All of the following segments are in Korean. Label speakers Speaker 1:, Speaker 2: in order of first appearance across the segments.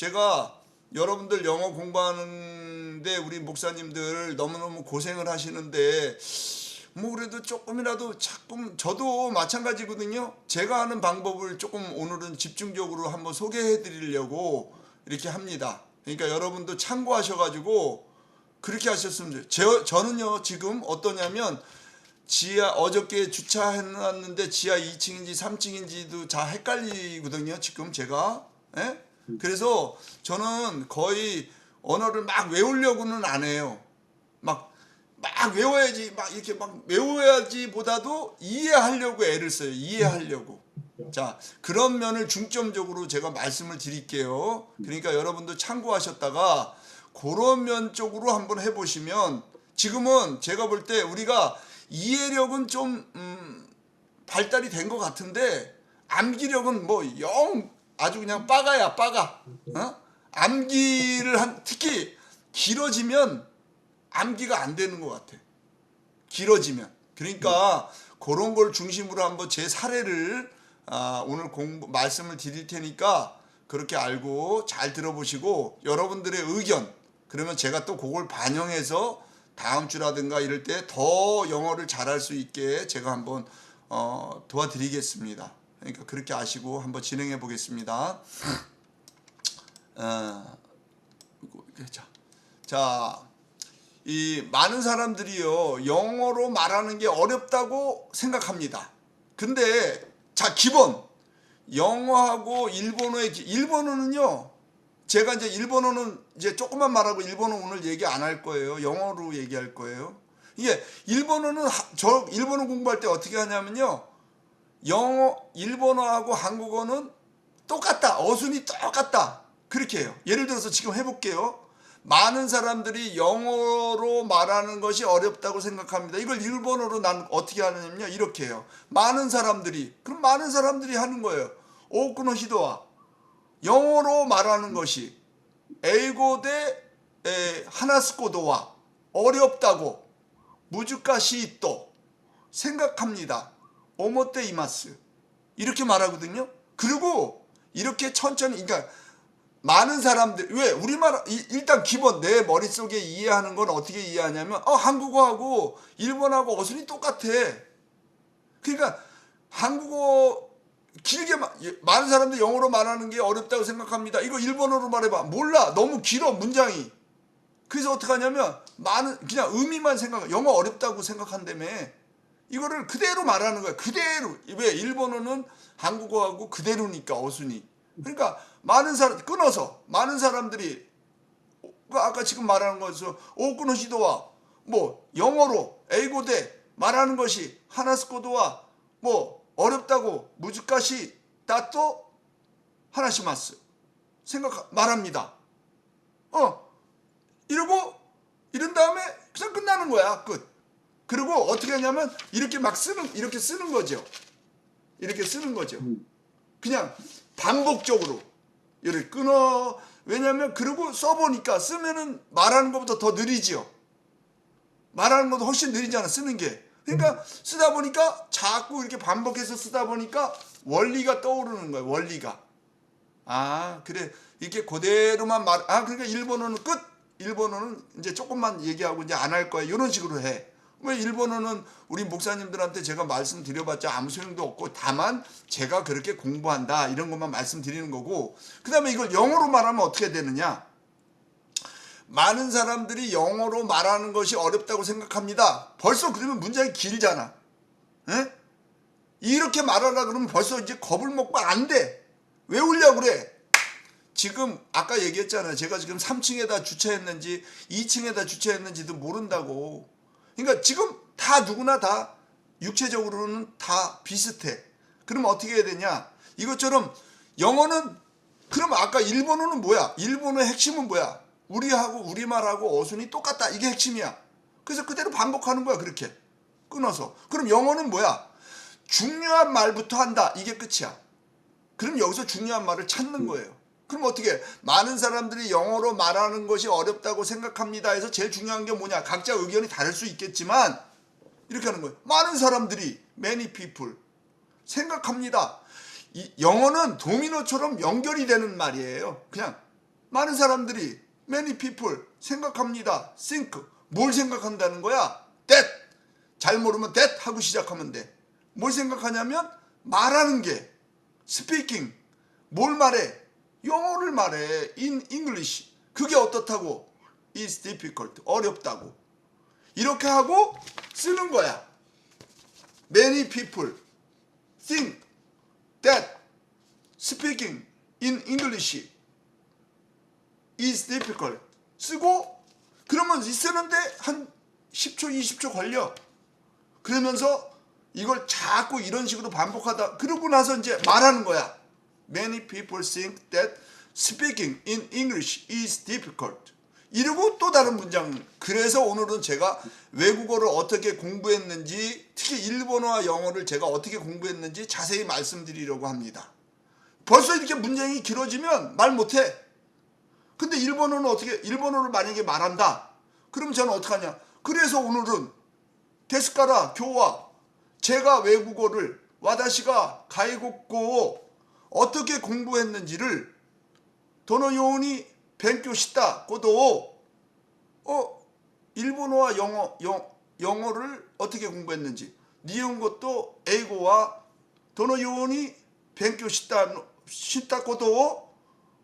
Speaker 1: 제가 여러분들 영어 공부하는데 우리 목사님들 너무너무 고생을 하시는데 뭐 그래도 조금이라도 자꾸 저도 마찬가지거든요. 제가 하는 방법을 조금 오늘은 집중적으로 한번 소개해 드리려고 이렇게 합니다. 그러니까 여러분도 참고하셔가지고 그렇게 하셨으면 좋겠어요. 저는요 지금 어떠냐면 지하 어저께 주차해놨는데 지하 2층인지 3층인지도 다 헷갈리거든요. 지금 제가. 예? 그래서 저는 거의 언어를 막 외우려고는 안 해요. 막 외워야지 막 이렇게 막 외워야지 보다도 이해하려고 애를 써요. 이해하려고. 자, 그런 면을 중점적으로 제가 말씀을 드릴게요. 그러니까 여러분도 참고하셨다가 그런 면 쪽으로 한번 해보시면 지금은 제가 볼 때 우리가 이해력은 좀 발달이 된 것 같은데 암기력은 뭐 영 아주 그냥 빠가야 빠가. 암기를 특히 길어지면 암기가 안 되는 것 같아. 길어지면. 그러니까 그런 걸 중심으로 한번 제 사례를 오늘 말씀을 드릴 테니까 그렇게 알고 잘 들어보시고 여러분들의 의견 그러면 제가 또 그걸 반영해서 다음 주라든가 이럴 때 더 영어를 잘할 수 있게 제가 한번 도와드리겠습니다. 그러니까 그렇게 아시고 한번 진행해 보겠습니다. 자, 이 많은 사람들이요 영어로 말하는 게 어렵다고 생각합니다. 근데 자 기본 영어하고 일본어는요 제가 이제 일본어는 이제 조금만 말하고 일본어 오늘 얘기 안 할 거예요. 영어로 얘기할 거예요. 이게 일본어는 저 일본어 공부할 때 어떻게 하냐면요 일본어하고 한국어는 똑같다. 어순이 똑같다. 그렇게 해요. 예를 들어서 지금 해볼게요. 많은 사람들이 영어로 말하는 것이 어렵다고 생각합니다. 이걸 일본어로 난 어떻게 하느냐면요. 이렇게 해요. 많은 사람들이 하는 거예요. 오쿠노 히도와 영어로 말하는 것이 에이고 대 하나스코도와 어렵다고 무즈카시 또 생각합니다. 오모테 이마스 이렇게 말하거든요. 그리고 이렇게 천천히 그러니까 많은 사람들 왜 우리말 일단 기본 내 머릿속에 이해하는 건 어떻게 이해하냐면 한국어하고 일본하고 어순이 똑같아. 그러니까 한국어 길게 많은 사람들이 영어로 말하는 게 어렵다고 생각합니다. 이거 일본어로 말해봐. 몰라. 너무 길어 문장이. 그래서 어떻게 하냐면 그냥 의미만 영어 어렵다고 생각한다며. 이거를 그대로 말하는 거야. 그대로. 왜 일본어는 한국어하고 그대로니까 어순이. 그러니까 많은 사람들이 아까 지금 말하는 것에서 오쿠노 시도와 뭐 영어로 에이고대 말하는 것이 하나스코도와 뭐 어렵다고 무즈카시 다또 하나시마스 말합니다. 이런 다음에 그냥 끝나는 거야. 끝. 그리고 어떻게 하냐면 이렇게 쓰는 거죠. 이렇게 쓰는 거죠. 그냥 반복적으로 이렇게 끊어. 왜냐면 그리고 써보니까 쓰면은 말하는 것보다 더 느리지요. 말하는 것도 훨씬 느리잖아 쓰는 게. 그러니까 쓰다 보니까 자꾸 이렇게 반복해서 쓰다 보니까 원리가 떠오르는 거예요. 원리가. 그래 이렇게 그대로만 그러니까 일본어는 끝. 일본어는 이제 조금만 얘기하고 이제 안 할 거야. 이런 식으로 해. 왜 일본어는 우리 목사님들한테 제가 말씀드려봤자 아무 소용도 없고 다만 제가 그렇게 공부한다 이런 것만 말씀드리는 거고 그 다음에 이걸 영어로 말하면 어떻게 되느냐. 많은 사람들이 영어로 말하는 것이 어렵다고 생각합니다. 벌써 그러면 문장이 길잖아. 에? 이렇게 말하라 그러면 벌써 이제 겁을 먹고 안 돼. 외우려고 그래. 지금 아까 얘기했잖아요. 제가 지금 3층에다 주차했는지 2층에다 주차했는지도 모른다고. 그러니까 지금 다 누구나 다 육체적으로는 다 비슷해. 그럼 어떻게 해야 되냐? 이것처럼 영어는 그럼 아까 일본어는 뭐야? 일본어의 핵심은 뭐야? 우리말하고 어순이 똑같다. 이게 핵심이야. 그래서 그대로 반복하는 거야. 그렇게 끊어서. 그럼 영어는 뭐야? 중요한 말부터 한다. 이게 끝이야. 그럼 여기서 중요한 말을 찾는 거예요. 그럼 어떻게 많은 사람들이 영어로 말하는 것이 어렵다고 생각합니다 해서 제일 중요한 게 뭐냐. 각자 의견이 다를 수 있겠지만 이렇게 하는 거예요. 많은 사람들이 many people 생각합니다. 이 영어는 도미노처럼 연결이 되는 말이에요. 그냥 많은 사람들이 many people 생각합니다. think. 뭘 생각한다는 거야? that. 잘 모르면 that 하고 시작하면 돼. 뭘 생각하냐면 말하는 게 speaking. 뭘 말해? 영어를 말해. in English. 그게 어떻다고? is difficult. 어렵다고. 이렇게 하고 쓰는 거야. Many people think that speaking in English is difficult. 쓰고 그러면 쓰는데 한 10초, 20초 걸려. 그러면서 이걸 자꾸 이런 식으로 반복하다. 그러고 나서 이제 말하는 거야. Many people think that speaking in English is difficult. 이러고 또 다른 문장. 그래서 오늘은 제가 외국어를 어떻게 공부했는지, 특히 일본어와 영어를 제가 어떻게 공부했는지 자세히 말씀드리려고 합니다. 벌써 이렇게 문장이 길어지면 말 못해. 근데 일본어는 어떻게, 일본어를 만약에 말한다. 그럼 저는 어떡하냐. 그래서 오늘은 데스카라 교와 제가 외국어를 와다시가 가이고고 어떻게 공부했는지를 도노요니 벤교 시다 고도 일본어와 영어를 어떻게 공부했는지 니혼고또 에이고와 도노요니 벤교 시다 고도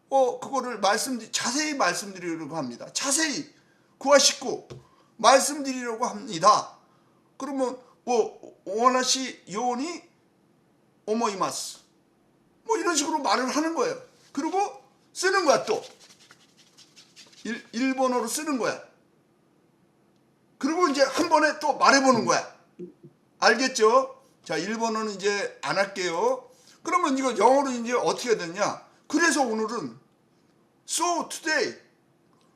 Speaker 1: 그거를 자세히 말씀드리려고 합니다. 자세히 구하시고 말씀드리려고 합니다. 그러면 오하나시 요니 오모이마스 뭐 이런 식으로 말을 하는 거예요. 그리고 쓰는 거야. 또 일본어로 쓰는 거야. 그리고 이제 한 번에 또 말해보는 거야. 알겠죠? 자, 일본어는 이제 안 할게요. 그러면 이거 영어로 이제 어떻게 됐냐? 그래서 오늘은 so today.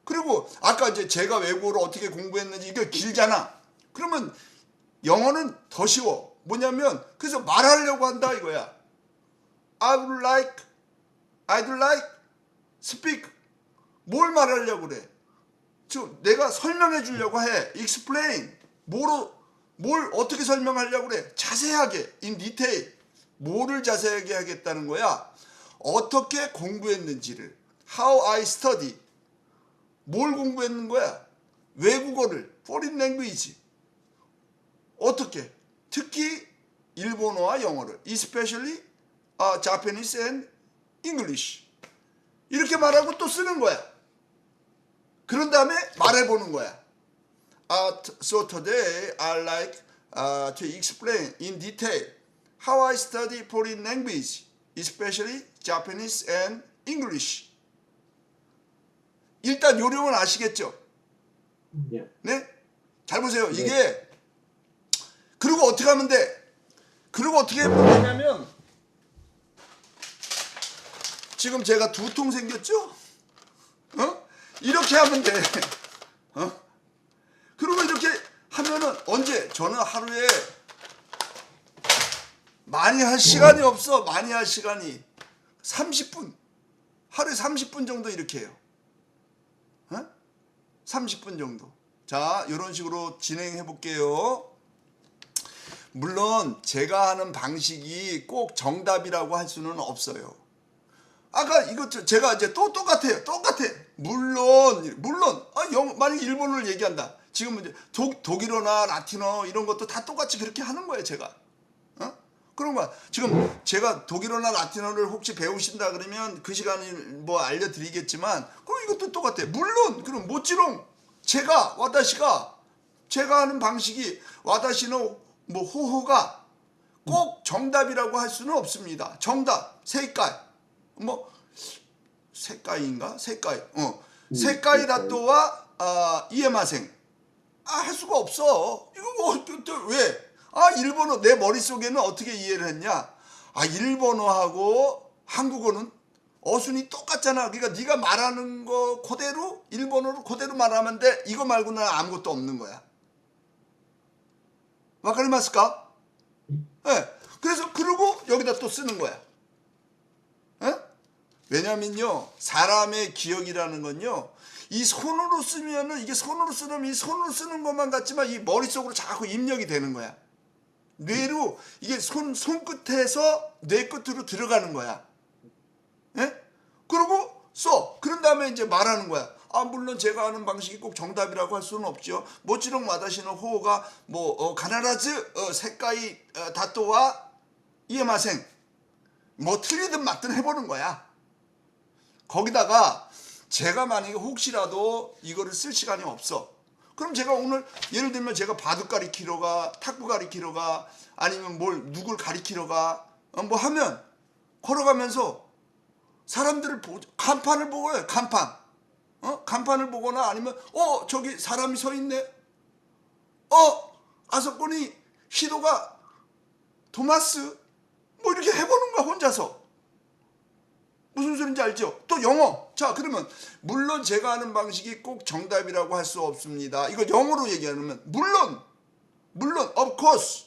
Speaker 1: 그리고 아까 이제 제가 외국어를 어떻게 공부했는지 이거 길잖아. 그러면 영어는 더 쉬워. 뭐냐면 그래서 말하려고 한다 이거야. I'd like speak. 뭘 말하려고 그래? 내가 설명해 주려고 해. explain. 뭘 어떻게 설명하려고 그래? 자세하게 in detail. 뭐를 자세하게 하겠다는 거야? 어떻게 공부했는지를. How I study. 뭘 공부했는 거야? 외국어를. foreign language. 어떻게? 특히 일본어와 영어를. especially Japanese and English. 이렇게 말하고 또 쓰는 거야. 그런 다음에 말해보는 거야. So today I like to explain in detail how I study foreign language, especially Japanese and English. 일단 요령은 아시겠죠? 네? 잘 보세요. 이게 그리고 어떻게 하면 돼? 그리고 어떻게 하면 되냐면 지금 제가 두통 생겼죠? 이렇게 하면 돼. 그리고 이렇게 하면은 언제? 저는 하루에 많이 할 시간이 없어. 많이 할 시간이 30분. 하루에 30분 정도 이렇게 해요. 30분 정도. 자, 이런 식으로 진행해 볼게요. 물론 제가 하는 방식이 꼭 정답이라고 할 수는 없어요. 아까 이것 제가 이제 또 똑같아요. 똑같아. 물론 만약 일본어를 얘기한다. 지금 이제 독일어나 라틴어 이런 것도 다 똑같이 그렇게 하는 거예요, 제가. 그런 거야. 지금 제가 독일어나 라틴어를 혹시 배우신다 그러면 그 시간에 뭐 알려드리겠지만 그럼 이것도 똑같아. 물론 그럼 모찌롱 와다시가 제가 하는 방식이 와다시노 뭐 호호가 꼭 정답이라고 할 수는 없습니다. 정답 색깔 뭐 색깔인가? 색깔이 다또와 이에마생 할 수가 없어. 이거 뭐 왜? 일본어 내 머릿속에는 어떻게 이해를 했냐? 일본어하고 한국어는 어순이 똑같잖아. 그러니까 네가 말하는 거 그대로 일본어로 그대로 말하면 돼. 이거 말고는 아무것도 없는 거야. 와카리마스까? 네. 그래서 그러고 여기다 또 쓰는 거야. 왜냐면요, 사람의 기억이라는 건요, 이 손으로 쓰면은 이게 손으로 쓰면 이 손으로 쓰는 것만 같지만 이 머릿속으로 자꾸 입력이 되는 거야. 뇌로 이게 손끝에서 뇌 끝으로 들어가는 거야. 예? 그리고 써. 그런 다음에 이제 말하는 거야. 아, 물론 제가 하는 방식이 꼭 정답이라고 할 수는 없죠. 모찌롱 와다시노 호가 뭐 가나라즈 색깔이 다또와 이에마생 뭐 틀리든 맞든 해보는 거야. 거기다가 제가 만약에 혹시라도 이거를 쓸 시간이 없어. 그럼 제가 오늘 예를 들면 제가 바둑 가리키러 가, 탁구 가리키러 가, 아니면 뭘 누굴 가리키러 가, 뭐 하면 걸어가면서 사람들을 간판을 보고 해. 간판. 간판을 보거나 아니면 저기 사람이 서 있네. 아서코니 히도가 토마스 뭐 이렇게 해보는 거야 혼자서. 무슨 소린지 알죠? 또 영어. 자, 그러면 물론 제가 하는 방식이 꼭 정답이라고 할 수 없습니다. 이걸 영어로 얘기하면 물론 of course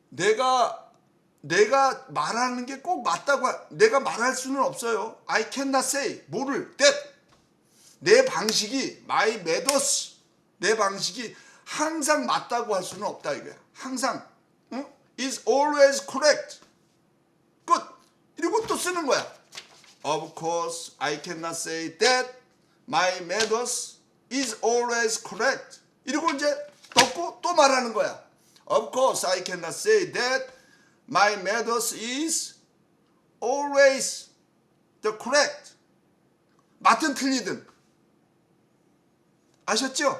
Speaker 1: 내가 말하는 게 꼭 맞다고 내가 말할 수는 없어요. I cannot say 뭐를 that 내 방식이 my methods 내 방식이 항상 맞다고 할 수는 없다 이거야. 항상 is always correct. 끝. 이러고 또 쓰는 거야. Of course I cannot say that my methods is always correct. 이러고 이제 덮고 또 말하는 거야. Of course I cannot say that my methods is always the correct. 맞든 틀리든. 아셨죠?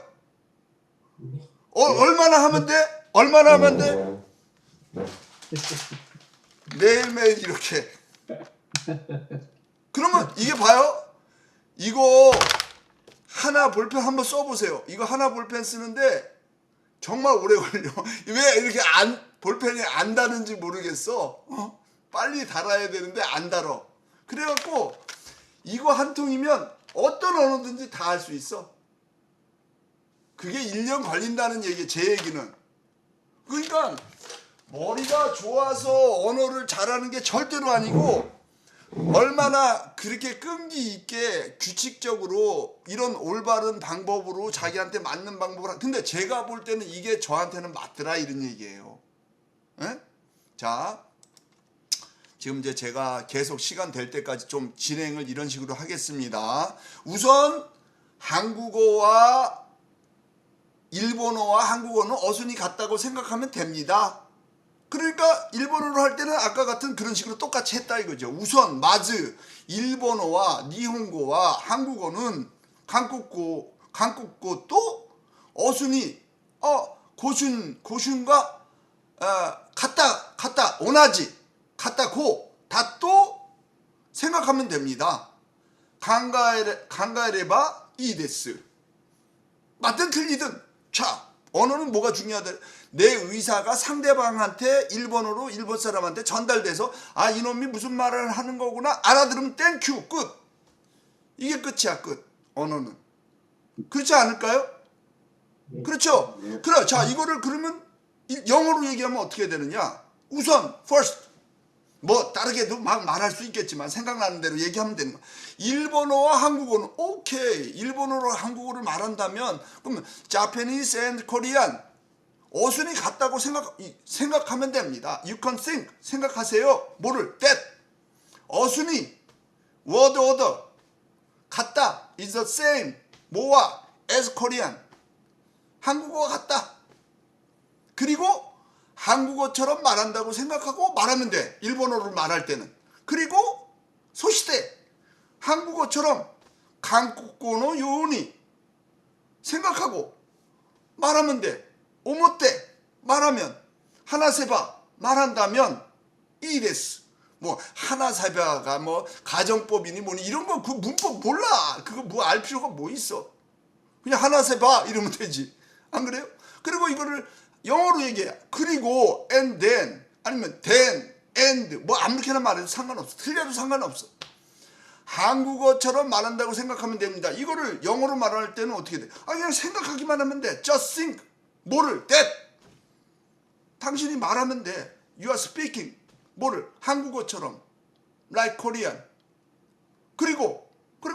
Speaker 1: 얼마나 하면 돼? 얼마나 하면 돼? 매일매일 이렇게. 그러면 이게 봐요. 이거 하나 볼펜 한번 써보세요. 이거 하나 볼펜 쓰는데 정말 오래 걸려. 왜 이렇게 볼펜이 안 닳는지 모르겠어. 빨리 달아야 되는데 안 달아. 그래갖고 이거 한 통이면 어떤 언어든지 다 할 수 있어. 그게 1년 걸린다는 얘기, 제 얘기는. 그러니까 머리가 좋아서 언어를 잘하는 게 절대로 아니고 얼마나 그렇게 끈기 있게 규칙적으로 이런 올바른 방법으로 자기한테 맞는 방법을 근데 제가 볼 때는 이게 저한테는 맞더라 이런 얘기예요. 에? 자, 지금 이제 제가 계속 시간 될 때까지 좀 진행을 이런 식으로 하겠습니다. 우선 한국어와 일본어와 한국어는 어순이 같다고 생각하면 됩니다. 그러니까 일본어로 할 때는 아까 같은 그런 식으로 똑같이 했다 이거죠. 우선 마즈 일본어와 니혼고와 한국어는 한국어 또 어순이 고순과 같다 오나지 같다고 다 또 생각하면 됩니다. 강가에레바 이데스 맞든 틀리든 자 언어는 뭐가 중요하다. 내 의사가 상대방한테 일본어로 일본 사람한테 전달돼서 아 이놈이 무슨 말을 하는 거구나 알아들으면 땡큐 끝. 이게 끝이야 끝. 언어는 그렇지 않을까요? 그렇죠? 그래 자 이거를 그러면 영어로 얘기하면 어떻게 되느냐. 우선 first 뭐 다르게도 막 말할 수 있겠지만 생각나는 대로 얘기하면 되는 거야. 일본어와 한국어는 오케이. 일본어로 한국어를 말한다면 그러면 Japanese and Korean 어순이 같다고 생각하면 됩니다. You can think 생각하세요. 뭐를 that 어순이 word order 같다 is the same 뭐와 as Korean 한국어가 같다. 그리고 한국어처럼 말한다고 생각하고 말하면 돼. 일본어로 말할 때는. 그리고 소시대 한국어처럼 한국어의 요운이 생각하고 말하면 돼. 오모떼 말하면 하나세바 말한다면 이데스 뭐 하나세바가 뭐 가정법이니 뭐니 이런 거 그 문법 몰라. 그거 뭐 알 필요가 뭐 있어. 그냥 하나세바 이러면 되지. 안 그래요? 그리고 이거를 영어로 얘기해. 그리고 and then 아니면 then and 뭐 아무렇게나 말해도 상관없어. 틀려도 상관없어. 한국어처럼 말한다고 생각하면 됩니다. 이거를 영어로 말할 때는 어떻게 돼? 그냥 생각하기만 하면 돼. Just think. 뭐를? That. 당신이 말하면 돼. You are speaking. 뭐를? 한국어처럼. Like Korean. 그리고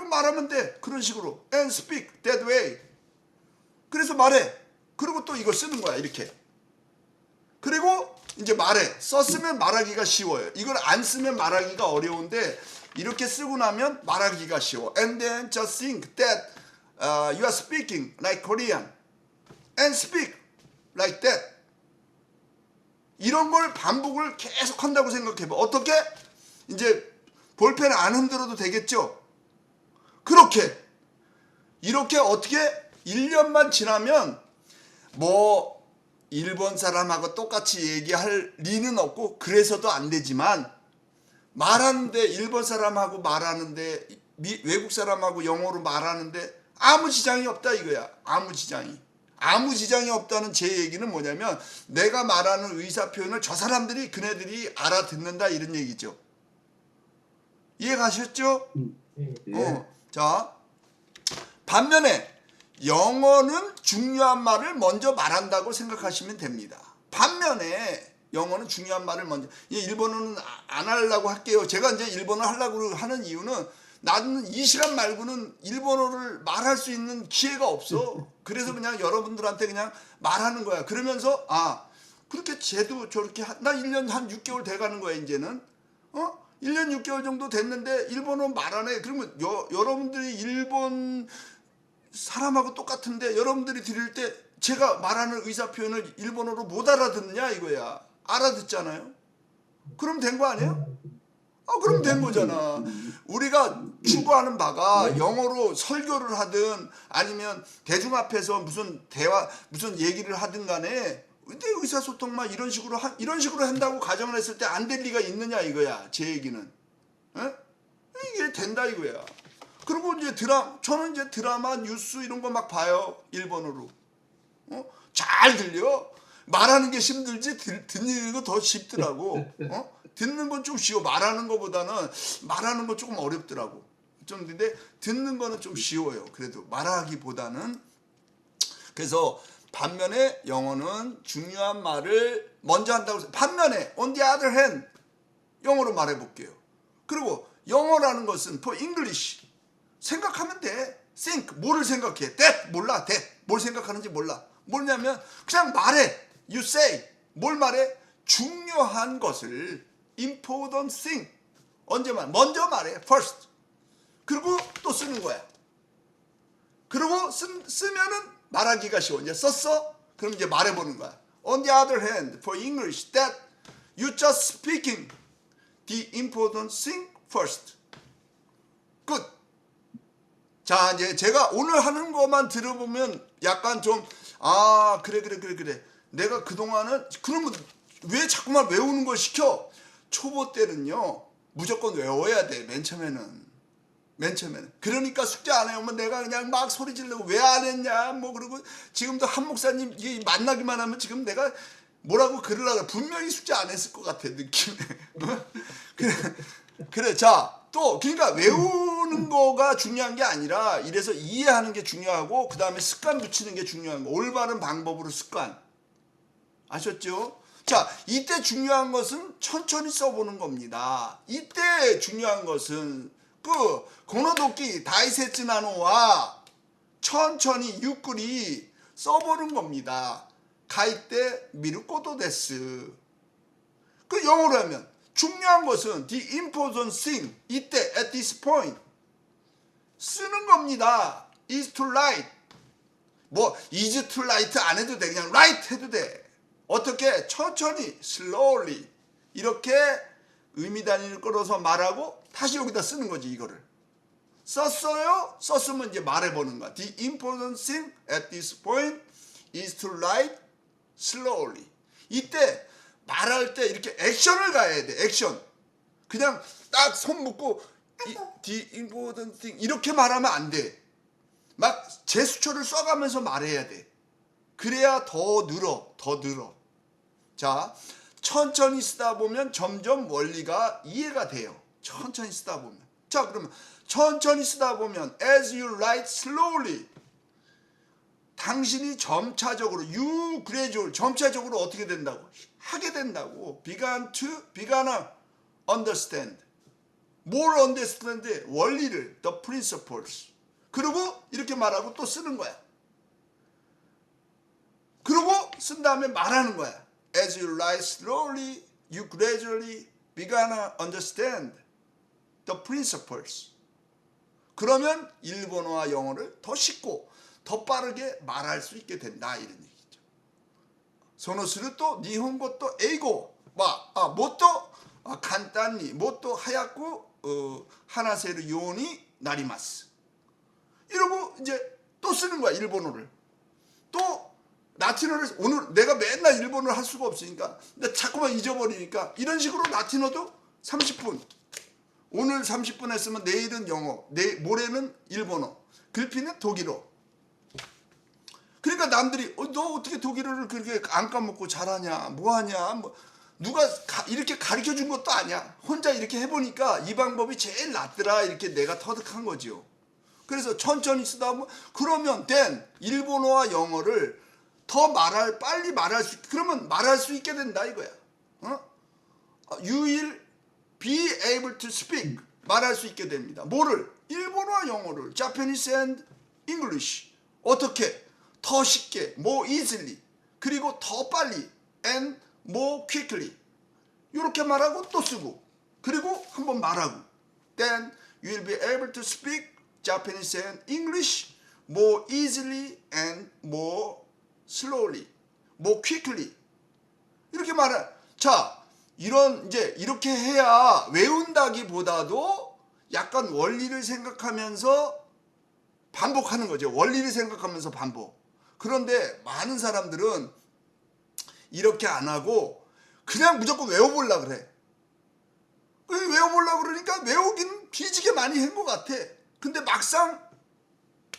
Speaker 1: 말하면 돼. 그런 식으로. And speak that way. 그래서 말해. 그리고 또 이걸 쓰는 거야 이렇게. 그리고 이제 말해. 썼으면 말하기가 쉬워요. 이걸 안 쓰면 말하기가 어려운데 이렇게 쓰고 나면 말하기가 쉬워. And then just think that you are speaking like Korean and speak like that. 이런 걸 반복을 계속 한다고 생각해봐. 어떻게? 이제 볼펜 안 흔들어도 되겠죠? 그렇게 이렇게 어떻게 1년만 지나면 뭐 일본 사람하고 똑같이 얘기할 리는 없고 그래서도 안 되지만 말하는데 일본 사람하고 말하는데 외국 사람하고 영어로 말하는데 아무 지장이 없다 이거야. 아무 지장이 없다는 제 얘기는 뭐냐면 내가 말하는 의사 표현을 저 사람들이 그네들이 알아듣는다 이런 얘기죠. 이해 가셨죠?
Speaker 2: 예.
Speaker 1: 자, 반면에 영어는 중요한 말을 먼저 말한다고 생각하시면 됩니다. 반면에 영어는 중요한 말을 먼저, 일본어는 안 하려고 할게요. 제가 이제 일본어 하려고 하는 이유는 나는 이 시간 말고는 일본어를 말할 수 있는 기회가 없어. 그래서 그냥 여러분들한테 그냥 말하는 거야. 그러면서 그렇게 쟤도 저렇게 나 1년 한 6개월 돼가는 거야 이제는. 1년 6개월 정도 됐는데 일본어 말하네. 그러면 여러분들이 일본 사람하고 똑같은데 여러분들이 들을 때 제가 말하는 의사 표현을 일본어로 못 알아듣느냐 이거야. 알아듣잖아요. 그럼 된 거 아니에요? 그럼 된 거잖아. 우리가 추구하는 바가 영어로 설교를 하든 아니면 대중 앞에서 무슨 대화, 무슨 얘기를 하든 간에 근데 의사소통만 이런 식으로 한다고 가정을 했을 때 안 될 리가 있느냐 이거야. 제 얘기는. 이게 된다 이거야. 그리고 이제 저는 이제 드라마, 뉴스 이런 거 막 봐요. 일본어로. 잘 들려. 말하는 게 힘들지 듣는 거 더 쉽더라고. 듣는 건 좀 쉬워. 말하는 거보다는 말하는 거 조금 어렵더라고. 좀 근데 듣는 거는 좀 쉬워요. 그래도 말하기보다는. 그래서 반면에 영어는 중요한 말을 먼저 한다고 해서 반면에 on the other hand 영어로 말해 볼게요. 그리고 영어라는 것은 for English 생각하면 돼. think 뭐를 생각해? that 몰라. that 뭘 생각하는지 몰라. 뭐냐면 그냥 말해. you say 뭘 말해? 중요한 것을 important thing 언제만 먼저 말해. first 그리고 또 쓰는 거야. 그리고 쓰면은 말하기가 쉬워. 이제 썼어? 그럼 이제 말해보는 거야. On the other hand, for English, that you just speaking the important thing first. 끝. 자, 이제 제가 오늘 하는 것만 들어보면 약간 좀, 그래. 내가 그동안은, 그러면 왜 자꾸만 외우는 걸 시켜? 초보 때는요, 무조건 외워야 돼, 맨 처음에는. 그러니까 숙제 안 해오면 내가 그냥 막 소리 지르고 왜 안 했냐 뭐 그러고 지금도 한 목사님 이게 만나기만 하면 지금 내가 뭐라고 그러려고 분명히 숙제 안 했을 것 같아 느낌에. 그래 자 또 그러니까 외우는 거가 중요한 게 아니라 이래서 이해하는 게 중요하고 그 다음에 습관 붙이는 게 중요한 거. 올바른 방법으로 습관 아셨죠? 자 이때 중요한 것은 천천히 써보는 겁니다. 이때 중요한 것은 고노도끼 다이세츠나노와 천천히 유끌이 써보는 겁니다. 가이때 미루코도 데스. 영어로 하면 중요한 것은 the important thing 이때 at this point 쓰는 겁니다. is to write 뭐 is to write 안 해도 돼. 그냥 write 해도 돼. 어떻게? 천천히 slowly 이렇게 의미 단위를 끌어서 말하고 다시 여기다 쓰는 거지. 이거를 썼어요? 썼으면 이제 말해보는 거야. The important thing at this point is to write slowly. 이때 말할 때 이렇게 액션을 가해야 돼. 액션. 그냥 딱 손 묶고 the important thing 이렇게 말하면 안 돼. 막 제스처를 써가면서 말해야 돼. 그래야 더 늘어. 자, 천천히 쓰다 보면 점점 원리가 이해가 돼요. 천천히 쓰다 보면. 자, 그러면 천천히 쓰다 보면 as you write slowly 당신이 점차적으로 you gradual 점차적으로 어떻게 된다고? 하게 된다고. began understand. 뭘 understand? 원리를 the principles. 그리고 이렇게 말하고 또 쓰는 거야. 그리고 쓴 다음에 말하는 거야. As you write slowly, you gradually began to understand. the principles. 그러면 일본어와 영어를 더 쉽고 더 빠르게 말할 수 있게 된다 이런 얘기죠. そのすると日本語と英語はもっと簡単にもっと早く話せるようになります. 이러고 이제 또 쓰는 거야 일본어를. 또 라틴어를 오늘 내가 맨날 일본어를 할 수가 없으니까 자꾸만 잊어버리니까 이런 식으로 라틴어도 30분. 오늘 30분 했으면 내일은 영어, 모레는 일본어, 글피는 독일어. 그러니까 남들이 너 어떻게 독일어를 그렇게 안 까먹고 잘하냐, 뭐하냐, 뭐 누가 이렇게 가르쳐 준 것도 아니야. 혼자 이렇게 해보니까 이 방법이 제일 낫더라 이렇게 내가 터득한 거지요. 그래서 천천히 쓰다 보면 그러면 일본어와 영어를 더 빨리 말할 수, 그러면 말할 수 있게 된다 이거야. You will be able to speak. 말할 수 있게 됩니다. 뭐를? 일본어와 영어를. Japanese and English. 어떻게? 더 쉽게. more easily. 그리고 더 빨리. and more quickly. 이렇게 말하고 또 쓰고. 그리고 한번 말하고. Then you will be able to speak Japanese and English more easily and more slowly, more quickly. 이렇게 말해. 자, 이렇게 해야 외운다기보다도 약간 원리를 생각하면서 반복하는 거죠. 원리를 생각하면서 반복. 그런데 많은 사람들은 이렇게 안 하고 그냥 무조건 외워보려고 그래. 외워보려고 그러니까 외우기는 뒤지게 많이 한 것 같아. 근데 막상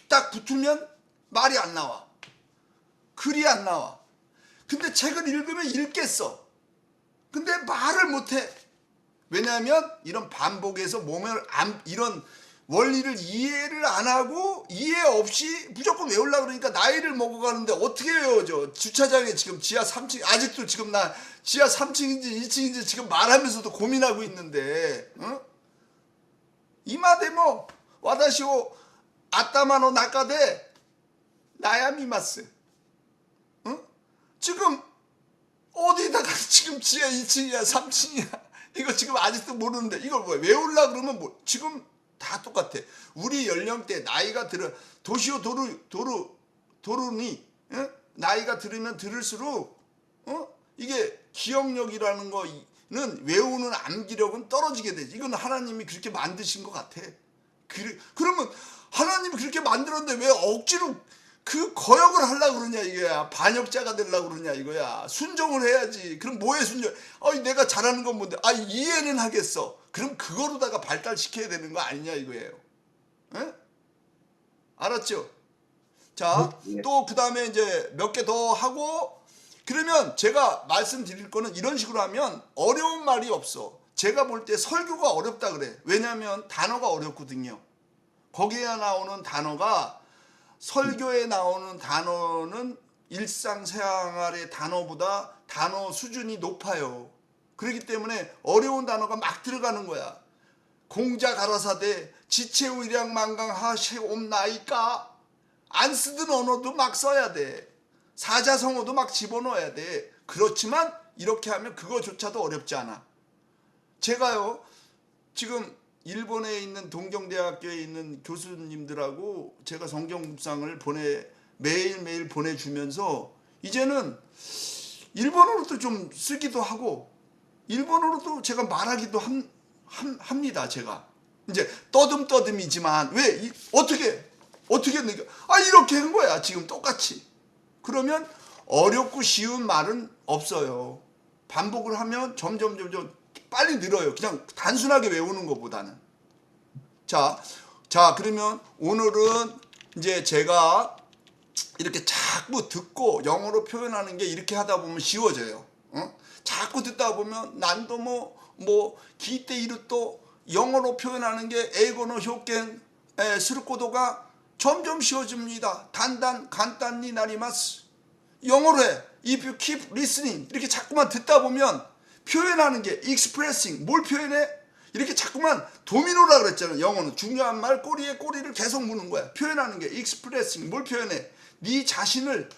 Speaker 1: 딱 붙으면 말이 안 나와. 글이 안 나와. 근데 책을 읽으면 읽겠어. 근데 말을 못해. 왜냐하면 이런 반복에서 이런 원리를 이해를 안 하고 이해 없이 무조건 외우려고 그러니까 나이를 먹어가는데 어떻게 외워져. 주차장에 지금 지하 3층 아직도 지금 나 지하 3층인지 2층인지 지금 말하면서도 고민하고 있는데 이마데모 와다시오 아따마노 나카데 나야미마스. 지금 어디다가 지금 지하 2층이야 3층이야 이거 지금 아직도 모르는데 이걸 뭐 외우려고 그러면 뭐 지금 다 똑같아. 우리 연령대 나이가 들어 도시오 도루니 나이가 들으면 들을수록 이게 기억력이라는 거는 외우는 암기력은 떨어지게 되지. 이건 하나님이 그렇게 만드신 것 같아. 그러면 하나님이 그렇게 만들었는데 왜 억지로 그 거역을 하려고 그러냐 이거야. 반역자가 되려고 그러냐 이거야. 순종을 해야지. 그럼 뭐에 순종? 내가 잘하는 건 뭔데? 이해는 하겠어. 그럼 그거로다가 발달시켜야 되는 거 아니냐 이거예요. 에? 알았죠? 자, 또 그 다음에 이제 몇 개 더 하고 그러면 제가 말씀드릴 거는 이런 식으로 하면 어려운 말이 없어. 제가 볼 때 설교가 어렵다 그래. 왜냐하면 단어가 어렵거든요. 거기에 나오는 단어가 설교에 나오는 단어는 일상생활의 단어보다 단어 수준이 높아요. 그렇기 때문에 어려운 단어가 막 들어가는 거야. 공자 가라사대 지체우량 만강하시옵나이까. 안 쓰던 언어도 막 써야 돼. 사자성어도 막 집어넣어야 돼. 그렇지만 이렇게 하면 그거조차도 어렵지 않아. 제가요 지금 일본에 있는 동경대학교에 있는 교수님들하고 제가 성경 묵상을 매일매일 보내주면서 이제는 일본어로도 좀 쓰기도 하고 일본어로도 제가 말하기도 합니다. 제가 이제 떠듬떠듬이지만 왜 어떻게 느껴? 이렇게 한 거야 지금 똑같이. 그러면 어렵고 쉬운 말은 없어요. 반복을 하면 점점 빨리 늘어요. 그냥 단순하게 외우는 것보다는. 자, 그러면 오늘은 이제 제가 이렇게 자꾸 듣고 영어로 표현하는 게 이렇게 하다 보면 쉬워져요. 자꾸 듣다 보면 난도 기대 이루또 영어로 표현하는 게 에고노 효겐 스르코도가 점점 쉬워집니다. 간단히 나리마스. 영어로 해. If you keep listening. 이렇게 자꾸만 듣다 보면 표현하는 게 expressing. 뭘 표현해? 이렇게 자꾸만 도미노라 그랬잖아. 영어는 중요한 말 꼬리에 꼬리를 계속 무는 거야. 표현하는 게 expressing. 뭘 표현해? 네 자신을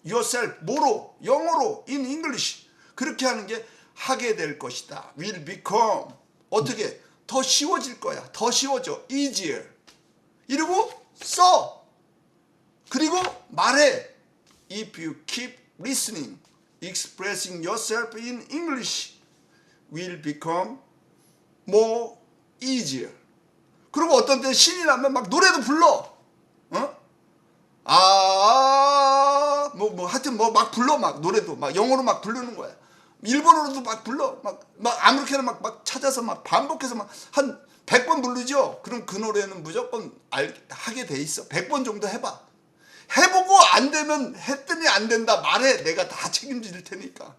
Speaker 1: yourself 뭐로? 영어로 in English. 그렇게 하는 게 하게 될 것이다. will become. 어떻게? 더 쉬워질 거야. 더 쉬워져. easier. 이러고 써. 그리고 말해. If you keep listening, expressing yourself in English will become more easier. 그리고 어떤 때 신이 나면 막 노래도 불러. 하여튼 막 불러. 막 노래도 막 영어로 막 부르는 거야. 일본어로도 막 불러. 막 아무렇게나 막 찾아서 막 반복해서 막 한 100번 부르죠. 그럼 그 노래는 무조건 하게 돼 있어. 100번 정도 해봐. 해보고 안 되면 했더니 안 된다. 말해. 내가 다 책임질 테니까.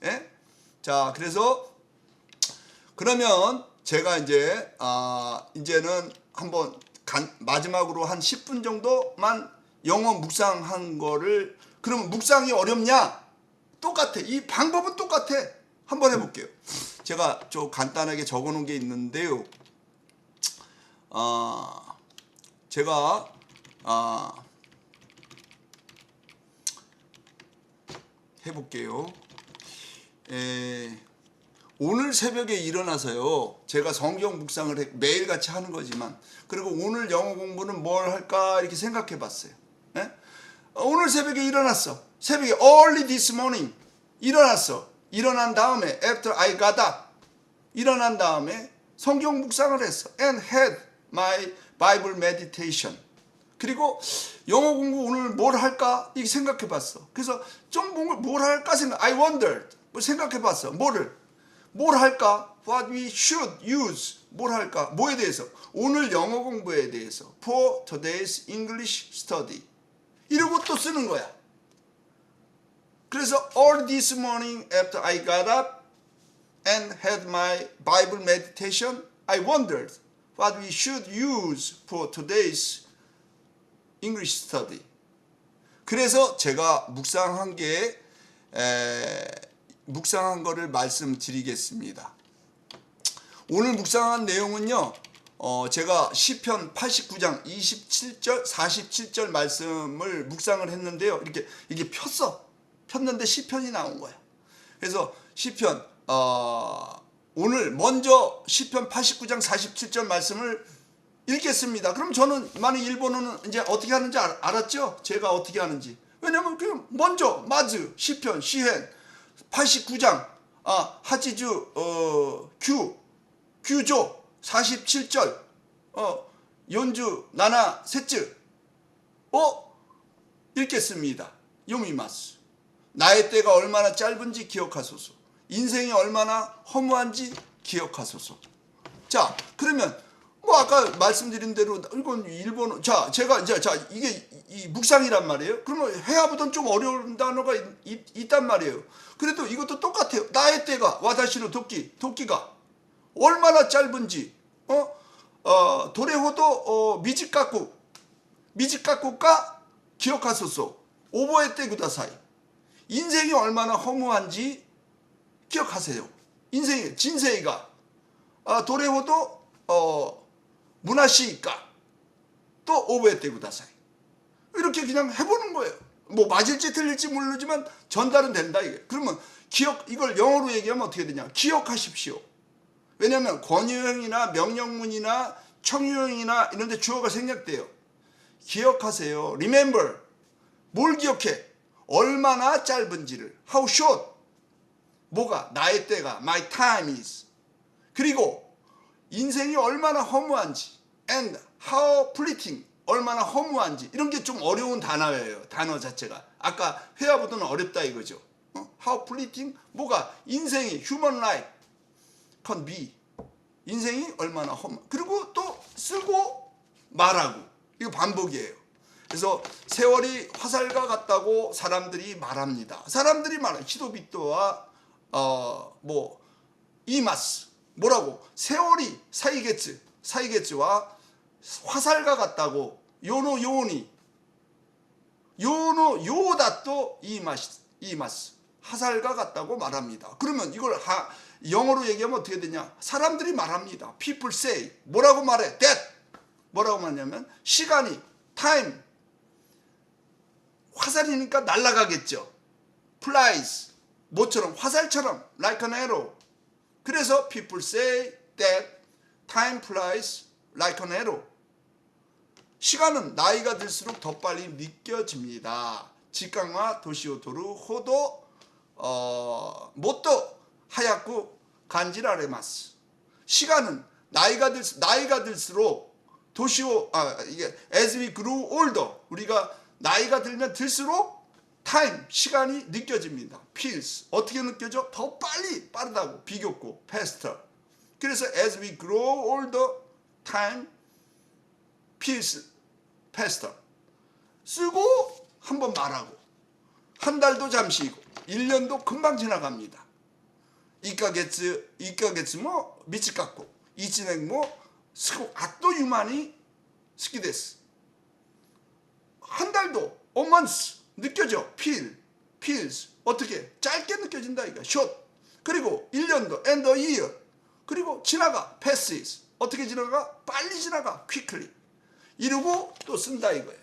Speaker 1: 예? 자, 그래서 그러면 제가 이제 이제는 한번 마지막으로 한 10분 정도만 영어 묵상한 거를, 그러면 묵상이 어렵냐? 똑같아. 이 방법은 똑같아. 한번 해볼게요. 제가 좀 간단하게 적어 놓은 게 있는데요. 제가 해볼게요. 오늘 새벽에 일어나서요. 제가 성경 묵상을 매일같이 하는 거지만, 그리고 오늘 영어 공부는 뭘 할까 이렇게 생각해 봤어요. 오늘 새벽에 일어났어. 새벽에 early this morning 일어났어. 일어난 다음에 after I got up 일어난 다음에 성경 묵상을 했어. and had my Bible meditation. 그리고 영어 공부 오늘 뭘 할까 이렇게 생각해 봤어. 그래서 좀 뭘 할까 I wondered. 생각해 봤어. 뭘 할까? What we should use. 뭘 할까? 뭐에 대해서? 오늘 영어 공부에 대해서. For today's English study. 이러고 또 쓰는 거야. 그래서 all this morning after I got up and had my Bible meditation, I wondered what we should use for today's English study. 그래서 제가 묵상한 거를 말씀드리겠습니다. 오늘 묵상한 내용은요. 제가 시편 89장 27절 47절 말씀을 묵상을 했는데요. 이게 폈는데 시편이 나온 거야. 그래서 시편 오늘 먼저 시편 89장 47절 말씀을 읽겠습니다. 그럼 저는 만약 일본어는 이제 어떻게 하는지 알았죠? 제가 어떻게 하는지. 왜냐면 먼저 마즈 시편 시hen 89장 하지주 규조 47절 연주 나나 셋즈 읽겠습니다. 요미마스. 나의 때가 얼마나 짧은지 기억하소서. 인생이 얼마나 허무한지 기억하소서. 자, 그러면 아까 말씀드린 대로 이건 일본어. 제가 이게 이 묵상이란 말이에요. 그러면 회화보다는 좀 어려운 단어가 있단 말이에요. 그래도 이것도 똑같아요. 나의 때가 와다시노 도끼가 얼마나 짧은지 도레호도 미지까꾸가 기억하소서. 오버에 때 구다사이. 인생이 얼마나 허무한지 기억하세요. 인생이 진세이가 도레호도 문화시이까 또 오버에 때 구다사이. 이렇게 그냥 해보는 거예요. 맞을지 틀릴지 모르지만 전달은 된다 이게. 그러면 이걸 영어로 얘기하면 어떻게 되냐? 기억하십시오. 왜냐하면 권유형이나 명령문이나 청유형이나 이런 데 주어가 생략돼요. 기억하세요. Remember. 뭘 기억해? 얼마나 짧은지를. How short. 뭐가? 나의 때가. My time is. 그리고 인생이 얼마나 허무한지. And how fleeting. 얼마나 허무한지. 이런 게 좀 어려운 단어예요. 단어 자체가. 아까 회화보다는 어렵다 이거죠. How fleeting. 뭐가? 인생이 human life can be. 인생이 얼마나 그리고 또 쓰고 말하고. 이거 반복이에요. 그래서 세월이 화살과 같다고 사람들이 말합니다. 사람들이 말해요. 히도비토와 이마스. 뭐라고? 세월이 사이게츠와 화살과 같다고 요다또 이마스 화살과 같다고 말합니다. 그러면 이걸 영어로 얘기하면 어떻게 되냐? 사람들이 말합니다. People say. 뭐라고 말해? That. 뭐라고 말하냐면 시간이 time 화살이니까 날아가겠죠. Flies. 뭐처럼? 화살처럼. Like an arrow. 그래서 people say that time flies like an arrow. 시간은 나이가 들수록 더 빨리 느껴집니다. 직강과 도시오토루 호도 못도 하얗고 간지라레마스. 시간은 나이가 들수록 이게 as we grow older, 우리가 나이가 들면 들수록 time, 시간이 느껴집니다. feels, 어떻게 느껴져? 더 빨리, 빠르다고, 비교고, faster. 그래서 as we grow older, time feels faster. 쓰고 한번 말하고, 한 달도 잠시이고 1년도 금방 지나갑니다. 1ヶ月も短く、1年もあっという間に好きです。한 달도 a month 느껴져. feels 어떻게 짧게 느껴진다 이거. short. 그리고 1년도 and a year. 그리고 지나가 passes 어떻게 지나가? 빨리 지나가 quickly. 이러고 또 쓴다 이거예요.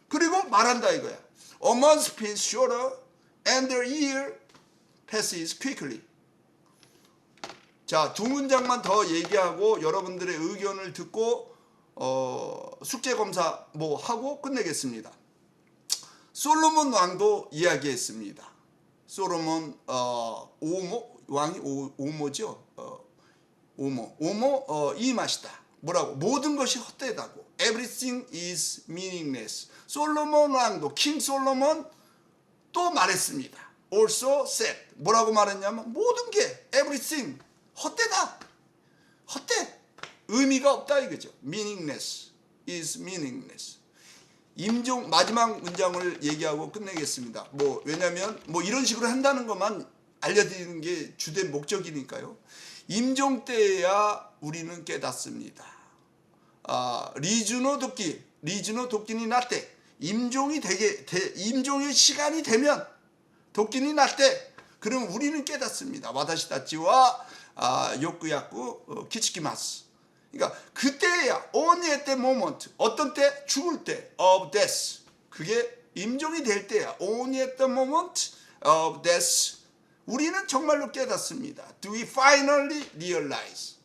Speaker 1: 그리고 말한다 이거야. a month feels shorter and a year passes quickly. 자, 두 문장만 더 얘기하고 여러분들의 의견을 듣고 숙제 검사 뭐 하고 끝내겠습니다. 솔로몬 왕도 이야기했습니다. 솔로몬 왕이 오모죠. 오모 이마시다. 뭐라고? 모든 것이 헛되다고. Everything is meaningless. 솔로몬 왕도 킹 솔로몬 또 말했습니다. Also said. 뭐라고 말했냐면 모든 게 everything 헛되다. 헛돼. 의미가 없다 이거죠. meaningless is meaningless. 임종 마지막 문장을 얘기하고 끝내겠습니다. 뭐 왜냐면 뭐 이런 식으로 한다는 것만 알려드리는 게 주된 목적이니까요. 임종 때야 우리는 깨닫습니다. 리즈노 도끼니 나때 임종의 시간이 되면 도끼니 나때 그럼 우리는 깨닫습니다. 와다시 다치와 요쿠야쿠 키치키마스. 그러니까 그때야 only at the moment. 어떤 때? 죽을 때 of death. 그게 임종이 될 때야 only at the moment of death. 우리는 정말로 깨닫습니다. Do we finally realize?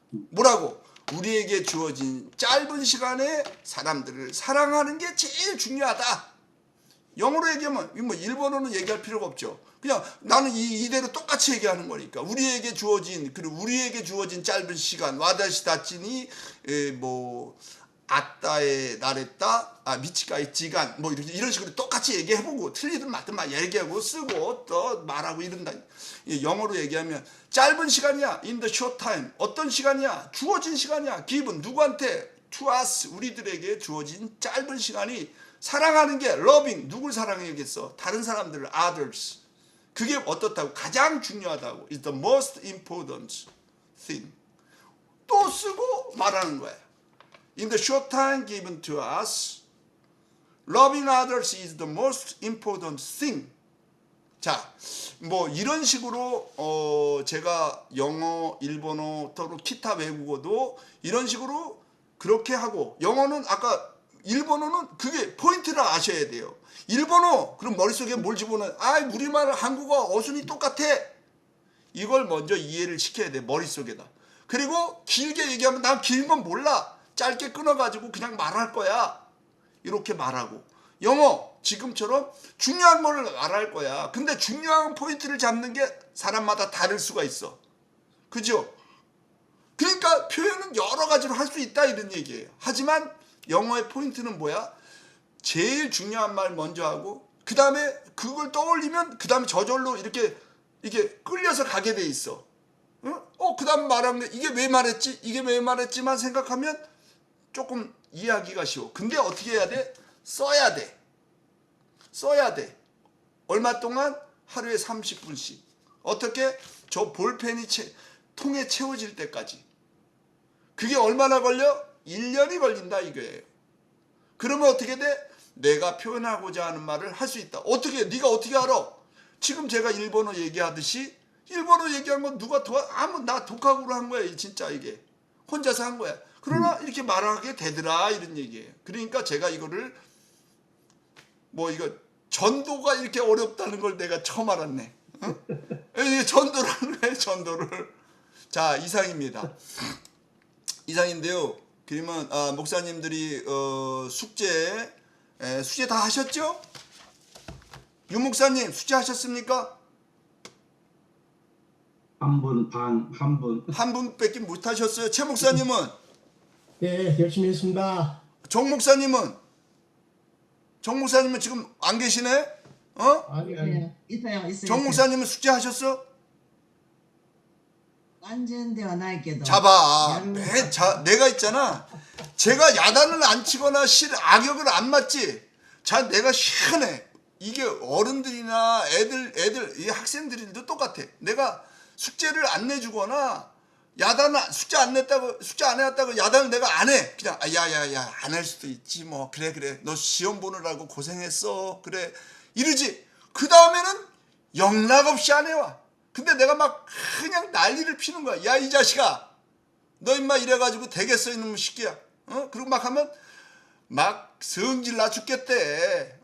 Speaker 1: 뭐라고? 우리에게 주어진 짧은 시간에 사람들을 사랑하는 게 제일 중요하다. 영어로 얘기하면 뭐 일본어는 얘기할 필요가 없죠. 그냥 나는 이대로 똑같이 얘기하는 거니까 우리에게 주어진 짧은 시간 와다시 다치니 뭐 아따에 나랬다 미치가이 지간 뭐 이런 식으로 똑같이 얘기해보고 틀리든 맞든 막 얘기하고 쓰고 또 말하고 이런다. 영어로 얘기하면 짧은 시간이야 in the short time. 어떤 시간이야? 주어진 시간이야. given 누구한테? to us 우리들에게 주어진 짧은 시간이 사랑하는 게 loving 누굴 사랑해야겠어? 다른 사람들을 others. 그게 어떻다고? 가장 중요하다고. It's the most important thing. 또 쓰고 말하는 거야. In the short time given to us, loving others is the most important thing. 자, 뭐 이런 식으로 제가 영어, 일본어, 또 기타 외국어도 이런 식으로 그렇게 하고 영어는 아까 일본어는 그게 포인트를 아셔야 돼요. 일본어 그럼 머릿속에 뭘 집어넣어? 우리말 한국어 어순이 똑같아. 이걸 먼저 이해를 시켜야 돼 머릿속에다. 그리고 길게 얘기하면 난 긴 건 몰라. 짧게 끊어가지고 그냥 말할 거야. 이렇게 말하고 영어 지금처럼 중요한 걸 말할 거야. 근데 중요한 포인트를 잡는 게 사람마다 다를 수가 있어. 그죠? 그러니까 표현은 여러 가지로 할 수 있다 이런 얘기예요. 하지만 영어의 포인트는 뭐야? 제일 중요한 말 먼저 하고 그 다음에 그걸 떠올리면 그 다음에 저절로 이렇게 끌려서 가게 돼 있어. 그 다음 말한 게 이게 왜 말했지만 생각하면 조금 이해하기가 쉬워. 근데 어떻게 해야 돼? 써야 돼. 얼마 동안? 하루에 30분씩. 어떻게? 저 볼펜이 통에 채워질 때까지. 그게 얼마나 걸려? 1년이 걸린다 이거예요. 그러면 어떻게 돼? 내가 표현하고자 하는 말을 할 수 있다. 어떻게? 네가 어떻게 알아? 지금 제가 일본어 얘기하듯이 일본어 얘기한 건 누가 나 독학으로 한 거야. 진짜 이게. 혼자서 한 거야. 그러나 이렇게 말하게 되더라 이런 얘기예요. 그러니까 제가 이거를 이거 전도가 이렇게 어렵다는 걸 내가 처음 알았네. 전도라는 거예요. 전도를. 자, 이상입니다. 이상인데요. 그러면 목사님들이 숙제 다 하셨죠? 유 목사님 숙제 하셨습니까?
Speaker 2: 한 분 반, 한 분.
Speaker 1: 한 분밖에 못 하셨어요. 최 목사님은?
Speaker 3: 네, 열심히 했습니다.
Speaker 1: 정 목사님은 지금 안 계시네?
Speaker 3: 아니.
Speaker 4: 있어요.
Speaker 1: 정 목사님은 숙제 하셨어?
Speaker 4: 완전 대화 나있게도.
Speaker 1: 잡아. 내가 있잖아. 제가 야단을 안 치거나 악역을 안 맞지. 자, 내가 희한해. 이게 어른들이나 이 학생들도 똑같아. 내가 숙제를 안 내주거나 숙제 안 해왔다고 야단을 내가 안 해. 그냥 야야야 안 할 수도 있지 뭐. 그래 너 시험 보느라고 고생했어. 그래 이러지. 그 다음에는 영락없이 안 해와. 근데 내가 막 그냥 난리를 피는 거야. 야 이 자식아 너 임마 이래가지고 되겠어 이놈의 새끼야. 그리고 막 하면 막 성질 나 죽겠대.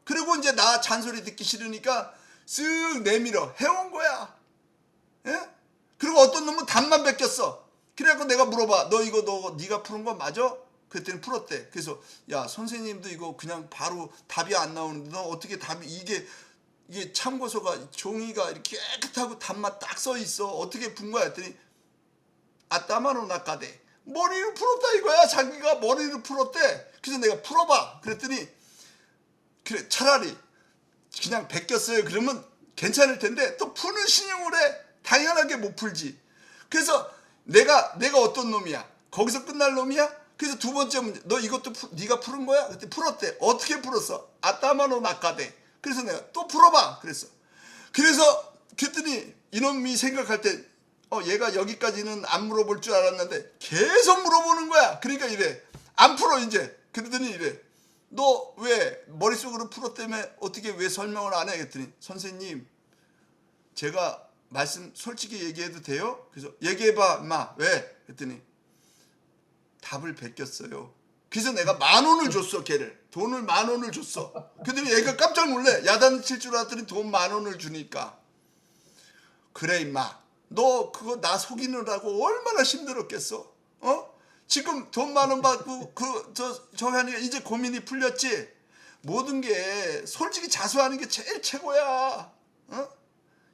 Speaker 1: 그리고 이제 나 잔소리 듣기 싫으니까 쓱 내밀어 해온 거야. 예? 그리고 어떤 놈은 답만 베꼈어. 그래갖고 내가 물어봐. 너 네가 푸는 거 맞아? 그랬더니 풀었대. 그래서 야 선생님도 이거 그냥 바로 답이 안 나오는데 너 어떻게 답이 이게 참고서가 종이가 이렇게 깨끗하고 답만 딱 써 있어. 어떻게 푼 거야? 했더니 아따마노 나까대. 머리를 풀었다 이거야. 자기가 머리를 풀었대. 그래서 내가 풀어봐. 그랬더니 그래 차라리 그냥 베꼈어요. 그러면 괜찮을 텐데 또 푸는 신용을 해. 당연하게 못 풀지. 그래서 내가 어떤 놈이야? 거기서 끝날 놈이야? 그래서 두 번째 문제. 너 이것도 네가 푸른 거야? 그때 풀었대. 어떻게 풀었어? 아따마노 나까대. 그래서 내가 또 풀어봐. 그래서 그랬더니 이놈이 생각할 때 얘가 여기까지는 안 물어볼 줄 알았는데 계속 물어보는 거야. 그러니까 이래. 안 풀어 이제. 그러더니 이래. 너 왜 머릿속으로 풀었다며 어떻게 왜 설명을 안 해? 그랬더니 선생님 제가 말씀 솔직히 얘기해도 돼요? 그래서 얘기해봐 임마. 왜? 그랬더니 답을 베꼈어요. 그래서 내가 10,000원을 줬어. 걔를 돈을 10,000원을 줬어. 그랬더니 얘가 깜짝 놀래. 야단 칠 줄 알았더니 돈 10,000원을 주니까 그래 임마 너 그거 나 속이느라고 얼마나 힘들었겠어. 지금 돈 10,000원 받고 저기 하니까 이제 고민이 풀렸지. 모든 게 솔직히 자수하는 게 제일 최고야.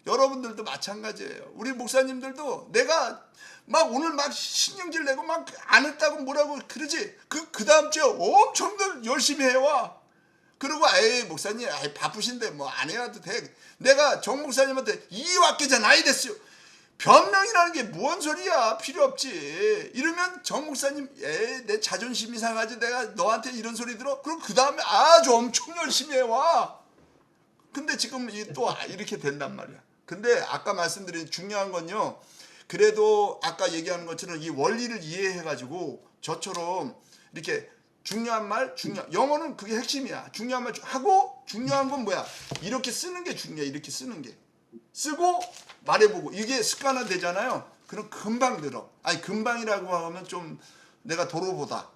Speaker 1: 여러분들도 마찬가지예요. 우리 목사님들도 내가 막 오늘 막 신경질 내고 막 안 했다고 뭐라고 그러지. 그 다음 주에 엄청 열심히 해와. 그리고 목사님 바쁘신데 뭐 안 해도 돼. 내가 정 목사님한테 이와께전 아이 됐어요. 변명이라는 게 뭔 소리야. 필요 없지. 이러면 정 목사님 내 자존심이 상하지. 내가 너한테 이런 소리 들어? 그럼 그 다음에 아주 엄청 열심히 해와. 근데 지금 또 이렇게 된단 말이야. 근데 아까 말씀드린 중요한 건요. 그래도 아까 얘기하는 것처럼 이 원리를 이해해가지고 저처럼 이렇게 영어는 그게 핵심이야. 중요한 말 하고 중요한 건 뭐야? 이렇게 쓰는 게 중요해. 이렇게 쓰는 게. 쓰고 말해보고 이게 습관화 되잖아요. 그럼 금방 들어. 아니 금방이라고 하면 좀 내가 도로보다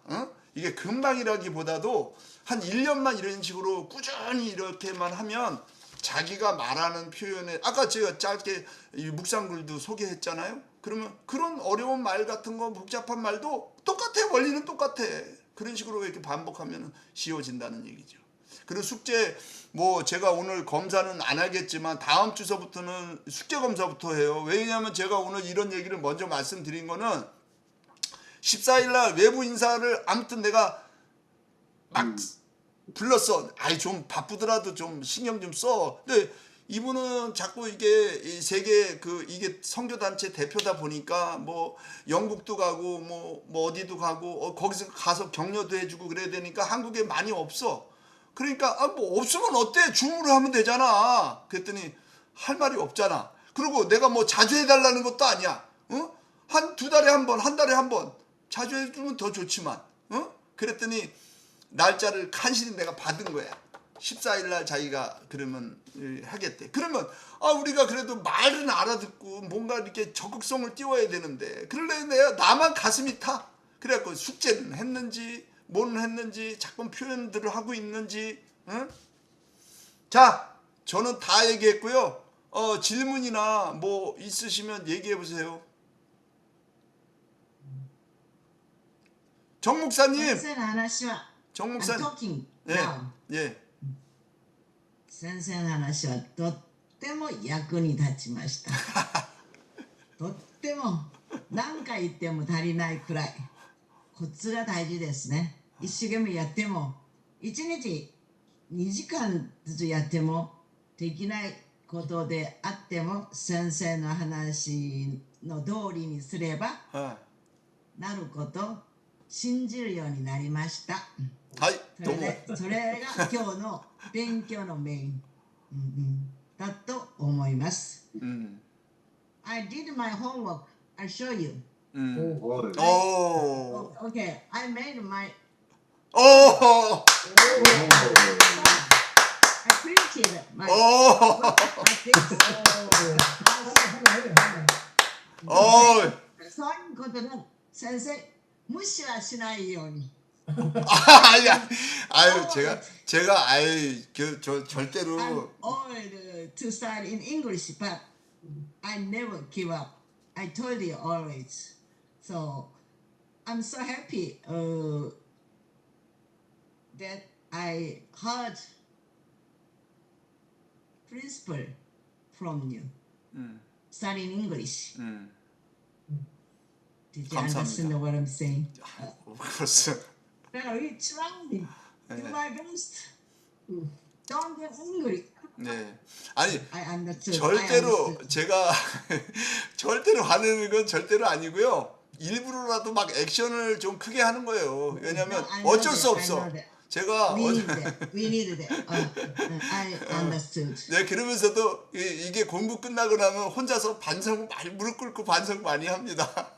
Speaker 1: 이게 금방이라기보다도 한 1년만 이런 식으로 꾸준히 이렇게만 하면 자기가 말하는 표현에 아까 제가 짧게 이 묵상글도 소개했잖아요. 그러면 그런 어려운 말 같은 거 복잡한 말도 똑같아. 원리는 똑같아. 그런 식으로 이렇게 반복하면 쉬워진다는 얘기죠. 그리고 숙제 뭐 제가 오늘 검사는 안 하겠지만 다음 주서부터는 숙제 검사부터 해요. 왜냐하면 제가 오늘 이런 얘기를 먼저 말씀드린 거는 14일 날 외부 인사를 아무튼 내가 막 불렀어. 좀 바쁘더라도 좀 신경 좀 써. 근데 이분은 자꾸 이게 이 세계 이게 선교단체 대표다 보니까 뭐 영국도 가고 뭐 어디도 가고 거기서 가서 격려도 해주고 그래야 되니까 한국에 많이 없어. 그러니까 뭐 없으면 어때? 줌으로 하면 되잖아. 그랬더니 할 말이 없잖아. 그리고 내가 뭐 자주 해달라는 것도 아니야. 한 2달에 한 번, 한 달에 한 번 자주 해주면 더 좋지만. 그랬더니 날짜를 간신히 내가 받은 거야. 14일 날 자기가 그러면 하겠대. 그러면 우리가 그래도 말은 알아듣고 뭔가 이렇게 적극성을 띄워야 되는데 그러려니 내가 나만 가슴이 타. 그래갖고 숙제는 했는지 뭐는 했는지 자꾸 표현들을 하고 있는지. 자 저는 다 얘기했고요. 질문이나 뭐 있으시면 얘기해 보세요. 정 목사님,
Speaker 4: 先生の話は
Speaker 1: 정
Speaker 4: I'm
Speaker 1: 목사님,
Speaker 4: talking
Speaker 1: 예,
Speaker 4: now.
Speaker 1: 예.
Speaker 4: 先生の話はとっても役に立ちましたとっても何回言っても足りないくらいコツが大事ですね。一生懸命やっても1日2時間ずつやってもできないことであっても先生の話の通りにすれば
Speaker 1: 아,
Speaker 4: なること信じるようになりました。
Speaker 1: 하이,
Speaker 4: それ
Speaker 1: 너무.
Speaker 4: でそれが今日の勉強のメイン、だと思います。I did my homework. I'll show you.
Speaker 2: 오,
Speaker 1: 오,
Speaker 4: Okay, I made my
Speaker 1: 오,
Speaker 4: I printed my
Speaker 1: 오,
Speaker 4: like this.
Speaker 1: 오.
Speaker 4: そういうことで先生無視はしないように。
Speaker 1: 아니야. 아유, 제가, 아유, 저 절대로.
Speaker 4: I'm always to start in English, but I never give up. I told you always. So I'm so happy that I heard principle from you. Studying English. Did you
Speaker 1: 감사합니다.
Speaker 4: understand what I'm saying?
Speaker 1: 그렇소.
Speaker 4: Now it's wrong. Do my best. Don't get angry.
Speaker 1: 네. 아니,
Speaker 4: I understood. I
Speaker 1: 절대로
Speaker 4: understood.
Speaker 1: 제가 절대로 화내는 건 절대로 아니고요. 일부러라도 막 액션을 좀 크게 하는 거예요. 왜냐면
Speaker 4: I know
Speaker 1: 어쩔 수
Speaker 4: that, I
Speaker 1: 없어.
Speaker 4: know that.
Speaker 1: 제가
Speaker 4: We need that. We need that. I understood.
Speaker 1: 네, 그러면서도 이게 공부 끝나고 나면 혼자서 반성 많이 무릎 꿇고 반성 많이 합니다.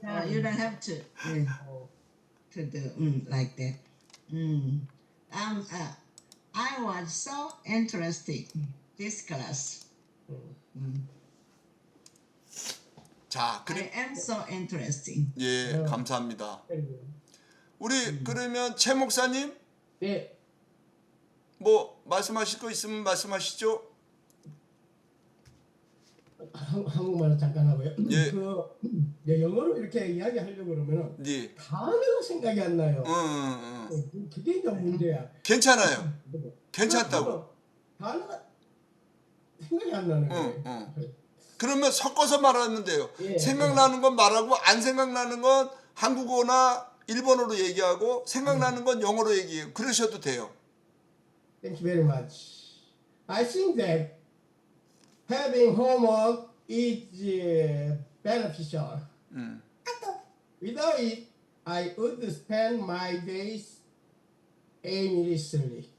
Speaker 4: You don't have to do like that. I was so interested in this class.
Speaker 1: 자,
Speaker 4: I
Speaker 1: 그래.
Speaker 4: am so interested.
Speaker 1: 예, 감사합니다. 우리 그러면 최 목사님
Speaker 3: 네,
Speaker 1: 뭐 말씀하실 거 있으면 말씀하시죠.
Speaker 3: 한국말로 잠깐 하고요.
Speaker 1: 예.
Speaker 3: 네, 영어로 이렇게 이야기하려고 그러면은
Speaker 1: 네.
Speaker 3: 단어가 생각이 안 나요.
Speaker 1: 응.
Speaker 3: 그게 이제 문제야.
Speaker 1: 괜찮아요. 괜찮다고.
Speaker 3: 단어가 생각이 안 나는 거예요.
Speaker 1: 응. 그러면 섞어서 말하면 돼요.
Speaker 3: 예,
Speaker 1: 생각나는 건 말하고 안 생각나는 건 한국어나 일본어로 얘기하고 생각나는 건 영어로 얘기해요. 그러셔도 돼요.
Speaker 3: Thank you very much. I think that having homework is beneficial. Without it, I would spend my days aimlessly.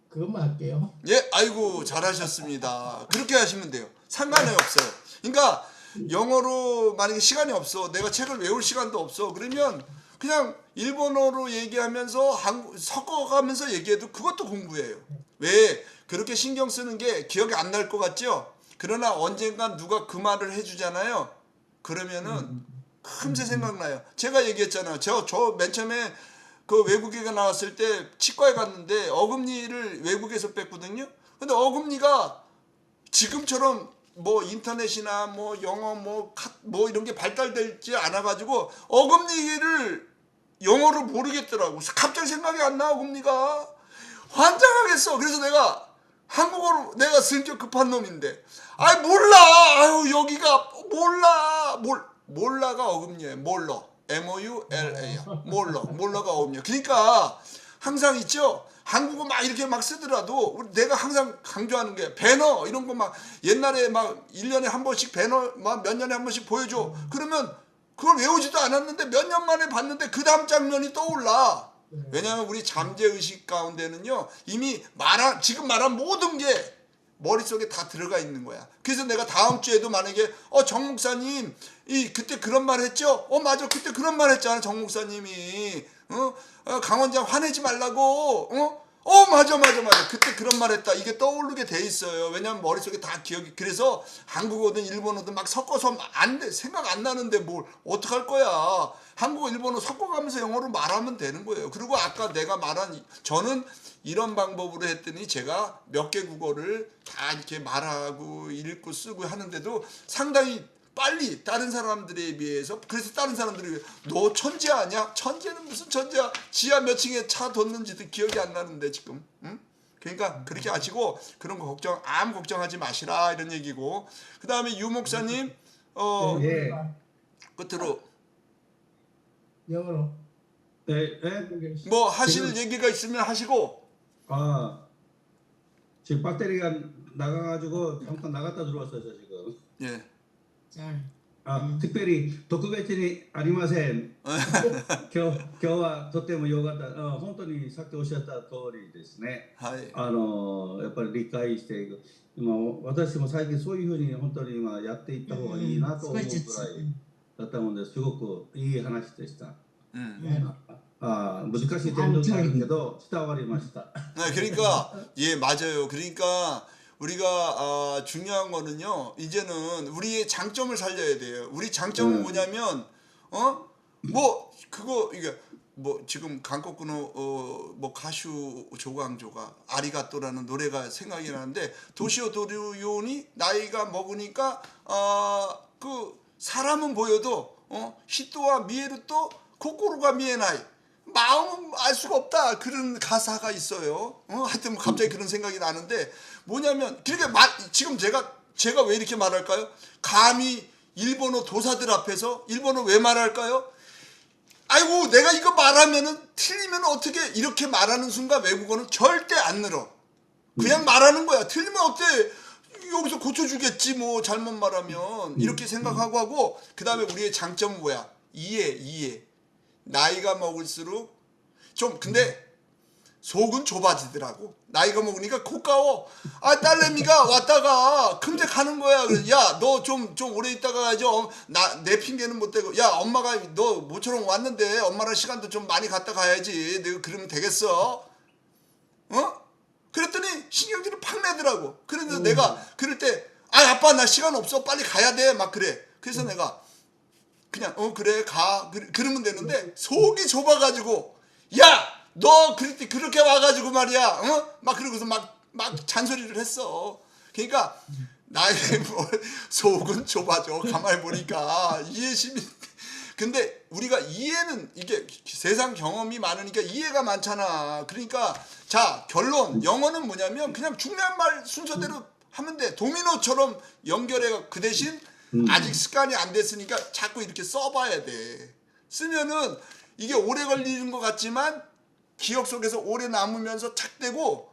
Speaker 3: 그것만 할게요.
Speaker 1: 예, 아이고 잘하셨습니다. 그렇게 하시면 돼요. 상관이 없어요. 그러니까 영어로 만약에 시간이 없어, 내가 책을 외울 시간도 없어, 그러면 그냥 일본어로 얘기하면서 섞어가면서 얘기해도 그것도 공부예요. 왜 그렇게 신경 쓰는 게 기억이 안 날 것 같죠? 그러나 언젠간 누가 그 말을 해주잖아요. 그러면은 금세 생각나요. 제가 얘기했잖아요. 저 맨 처음에 그 외국에 나왔을 때 치과에 갔는데 어금니를 외국에서 뺐거든요. 근데 어금니가 지금처럼 뭐 인터넷이나 뭐 영어 뭐 이런 게 발달되지 않아가지고 어금니를 영어를 모르겠더라고. 갑자기 생각이 안 나. 어금니가 환장하겠어. 그래서 내가 한국어로 내가 성격 급한 놈인데 아이 몰라. 아유 여기가 몰라가 어금니예요. 몰라. MOULA 몰라가 어금니야. 그러니까 항상 있죠. 한국어 막 이렇게 막 쓰더라도 내가 항상 강조하는 게 배너 이런 거 막 옛날에 막 1년에 한 번씩 배너 막 몇 년에 한 번씩 보여줘. 그러면 그걸 외우지도 않았는데 몇 년 만에 봤는데 그 다음 장면이 떠올라. 왜냐하면 우리 잠재의식 가운데는요 이미 지금 말한 모든 게 머릿속에 다 들어가 있는 거야. 그래서 내가 다음 주에도 만약에 정 목사님 그때 그런 말 했죠? 맞아 그때 그런 말 했잖아 정 목사님이 강원장 화내지 말라고 맞아 그때 그런 말 했다. 이게 떠오르게 돼 있어요. 왜냐면 머릿속에 다 기억이. 그래서 한국어든 일본어든 막 섞어서 안 돼. 생각 안 나는데 뭘 어떡할 거야. 한국어 일본어 섞어가면서 영어로 말하면 되는 거예요. 그리고 아까 내가 말한 저는 이런 방법으로 했더니 제가 몇 개 국어를 다 이렇게 말하고 읽고 쓰고 하는데도 상당히 빨리 다른 사람들에 비해서. 그래서 다른 사람들이 너 천재 아니야? 천재는 무슨 천재야? 지하 몇 층에 차 뒀는지도 기억이 안 나는데 지금. 응? 그러니까 그렇게 하시고 그런 거 아무 걱정하지 마시라 이런 얘기고. 그 다음에 유 목사님
Speaker 2: 예.
Speaker 1: 끝으로
Speaker 3: 영어로.
Speaker 2: 예, 예?
Speaker 1: 뭐 하실
Speaker 2: 지금-
Speaker 1: 얘기가 있으면 하시고.
Speaker 2: 지금 배터리가 나가가지고 잠깐 나갔다 들어왔어요, 저 지금.
Speaker 1: 예.
Speaker 4: 절.
Speaker 2: 특별히 特別にありません。今日はとても良かった。本当にさっきおっしゃった通りですね。
Speaker 1: 하이.
Speaker 2: やっぱり理解していく。今私も最近そういうふうに本当に今やっていった方がいいなと思うくらいだったので、すごくいい話でした。 難しい点もあるけど伝わりました。
Speaker 1: 네, 그러니까 예 맞아요. 그러니까 우리가 중요한 거는요. 이제는 우리의 장점을 살려야 돼요. 우리 장점은 뭐냐면 뭐 그거 이게 뭐 지금 강거꾸노 뭐 가슈 조광조가 아리가또라는 노래가 생각이 나는데 도시오 도류요니 나이가 먹으니까 그 사람은 보여도 히토와 미에루또 코코로가 미에나이 마음은 알 수가 없다 그런 가사가 있어요. 하여튼 갑자기 그런 생각이 나는데 뭐냐면 그렇게 지금 제가 왜 이렇게 말할까요? 감히 일본어 도사들 앞에서 일본어 왜 말할까요? 아이고 내가 이거 말하면은 틀리면 어떻게 이렇게 말하는 순간 외국어는 절대 안 늘어. 그냥 말하는 거야. 틀리면 어때? 여기서 고쳐주겠지 뭐 잘못 말하면 이렇게 생각하고 하고 그 다음에 우리의 장점은 뭐야? 이해. 나이가 먹을수록 좀 근데 속은 좁아지더라고. 나이가 먹으니까 고가워. 딸내미가 왔다가 금세 가는 거야. 그래서 야 너 좀 오래 있다가 가야죠. 내 핑계는 못 대고 야 엄마가 너 모처럼 왔는데 엄마랑 시간도 좀 많이 갔다 가야지. 내가 그러면 되겠어? 그랬더니 신경질을 팍 내더라고. 그래서 내가 그럴 때 아빠 나 시간 없어 빨리 가야 돼 막 그래. 그래서 내가 그냥 그래 가 그러면 되는데 속이 좁아가지고 야 너 그렇게 와가지고 말이야 막 그러고서 막 잔소리를 했어. 그러니까 나의 속은 좁아져. 가만히 보니까 이해심이 근데 우리가 이해는 이게 세상 경험이 많으니까 이해가 많잖아. 그러니까 자 결론 영어는 뭐냐면 그냥 중요한 말 순서대로 하면 돼. 도미노처럼 연결해가 그 대신 아직 습관이 안 됐으니까 자꾸 이렇게 써봐야 돼. 쓰면은 이게 오래 걸리는 것 같지만 기억 속에서 오래 남으면서 착되고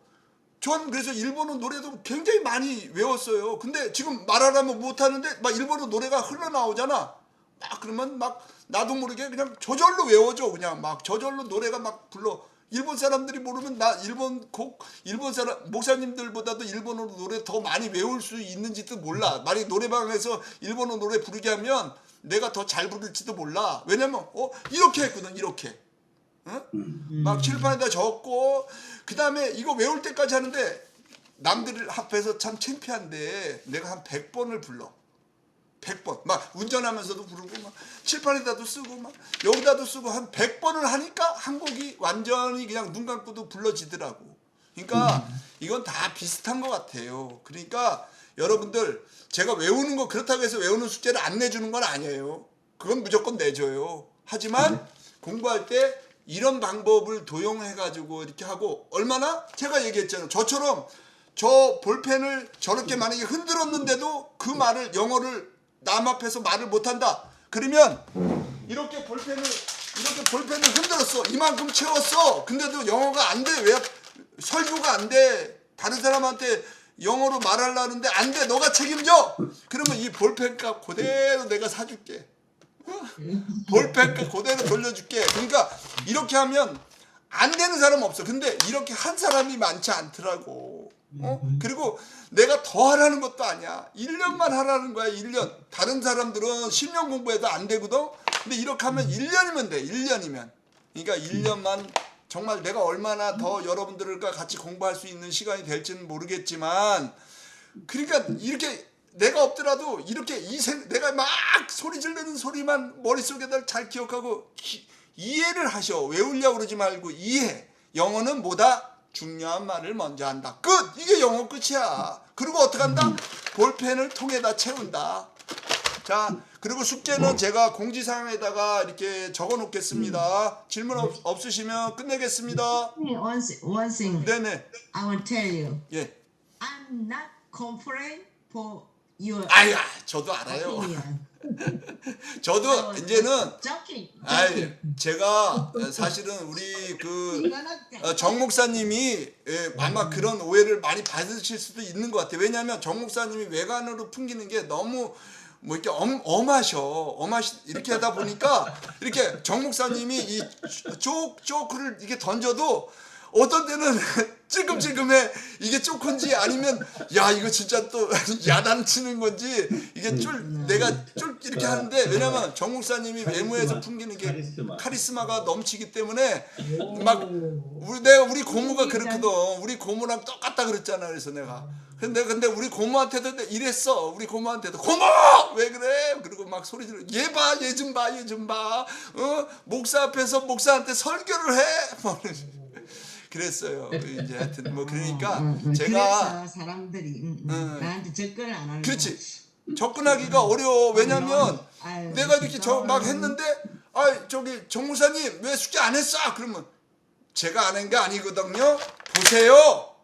Speaker 1: 전 그래서 일본어 노래도 굉장히 많이 외웠어요. 근데 지금 말하라면 못하는데 막 일본어 노래가 흘러나오잖아. 막 그러면 막 나도 모르게 그냥 저절로 외워져. 그냥 막 저절로 노래가 막 불러. 일본 사람들이 모르면 나 일본 사람 목사님들보다도 일본어 노래 더 많이 외울 수 있는지도 몰라. 만약 노래방에서 일본어 노래 부르게 하면 내가 더 잘 부를지도 몰라. 왜냐면 이렇게 했거든. 이렇게 막 칠판에다 적고 그 다음에 이거 외울 때까지 하는데 남들 앞에서 참 창피한데 내가 한 100번을 불러. 100번 막 운전하면서도 부르고 막 칠판에다도 쓰고 막 여기다도 쓰고 한 100번을 하니까 한 곡이 완전히 그냥 눈 감고도 불러지더라고. 그러니까 이건 다 비슷한 것 같아요. 그러니까 여러분들 제가 외우는 거 그렇다고 해서 외우는 숙제를 안 내주는 건 아니에요. 그건 무조건 내줘요. 하지만 공부할 때 이런 방법을 도용해가지고 이렇게 하고 얼마나 제가 얘기했잖아요. 저처럼 저 볼펜을 저렇게 만약에 흔들었는데도 그 말을 영어를 남 앞에서 말을 못한다. 그러면 이렇게 볼펜을 흔들었어. 이만큼 채웠어. 근데도 영어가 안 돼. 왜 설교가 안 돼. 다른 사람한테 영어로 말하려는데 안 돼. 너가 책임져. 그러면 이 볼펜값 그대로 내가 사줄게. 볼펜값 그대로 돌려줄게. 그러니까 이렇게 하면 안 되는 사람 없어. 근데 이렇게 한 사람이 많지 않더라고. 그리고 내가 더 하라는 것도 아니야. 1년만 하라는 거야. 1년. 다른 사람들은 10년 공부해도 안 되거든. 근데 이렇게 하면 1년이면 돼. 1년이면. 그러니까 1년만 정말 내가 얼마나 더 여러분들과 같이 공부할 수 있는 시간이 될지는 모르겠지만 그러니까 이렇게 내가 없더라도 이렇게 내가 막 소리 지르는 소리만 머릿속에다 잘 기억하고 이해를 하셔. 외우려고 그러지 말고 이해. 영어는 뭐다? 중요한 말을 먼저 한다. 끝! 이게 영어 끝이야. 그리고 어떻게 한다? 볼펜을 통에다 채운다. 자, 그리고 숙제는 제가 공지사항에다가 이렇게 적어 놓겠습니다. 질문 없으시면 끝내겠습니다.
Speaker 4: One thing
Speaker 1: 네네.
Speaker 4: I will tell you.
Speaker 1: 예.
Speaker 4: I'm not complain for your
Speaker 1: 아야, 저도 알아요.
Speaker 4: opinion.
Speaker 1: 저도 이제는
Speaker 4: joking.
Speaker 1: 아이, 제가 사실은 우리 그 정 목사님이 아마 그런 오해를 많이 받으실 수도 있는 것 같아요. 왜냐하면 정 목사님이 외관으로 풍기는 게 너무 뭐 이렇게 엄하셔 이렇게 하다 보니까 이렇게 정 목사님이 이 쪼크를 이렇게 던져도 어떤 때는 찔끔찔끔해. 이게 쪼크인지 아니면 야 이거 진짜 또 야단치는 건지 이게 내가 이렇게 하는데, 왜냐면 정 목사님이 외모에서 풍기는 게 카리스마가 넘치기 때문에 막 우리 고모가 그렇거든. 우리 고모랑 똑같다 그랬잖아. 그래서 내가 근데 우리 고모한테도 이랬어. 우리 고모한테도 고모 왜 그래? 그리고 막 소리 지르. 얘 봐, 얘 좀 봐. 목사 앞에서 목사한테 설교를 해. 뭐 그랬어요. 이제 하여튼 뭐 그러니까 제가
Speaker 4: 그래서 사람들이 나한테 접근을 안 하는
Speaker 1: 그렇지.
Speaker 4: 거야.
Speaker 1: 접근하기가 어려워. 왜냐면
Speaker 4: 아유,
Speaker 1: 내가 이렇게 막 했는데 저기 정 목사님 왜 숙제 안 했어? 그러면 제가 안 한 게 아니거든요. 보세요.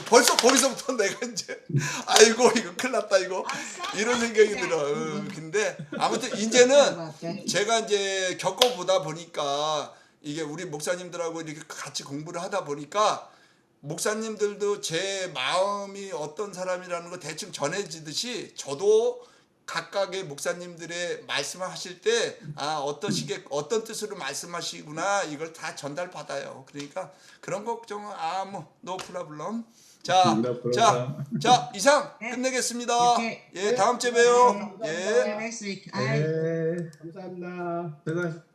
Speaker 1: 벌써 거기서부터 내가 이제 아이고 이거 큰일 났다 이거 이런 생각이 들어. 근데 아무튼 이제는 제가 이제 겪어보다 보니까 이게 우리 목사님들하고 이렇게 같이 공부를 하다 보니까 목사님들도 제 마음이 어떤 사람이라는 거 대충 전해지듯이 저도 각각의 목사님들의 말씀을 하실 때 어떤 뜻으로 말씀하시구나 이걸 다 전달 받아요. 그러니까 그런 걱정은 노 프라블럼. 자 이상 끝내겠습니다. 예, 다음 주에 봬요. 예.
Speaker 4: Next week.
Speaker 2: 네.
Speaker 3: 감사합니다.
Speaker 2: 제가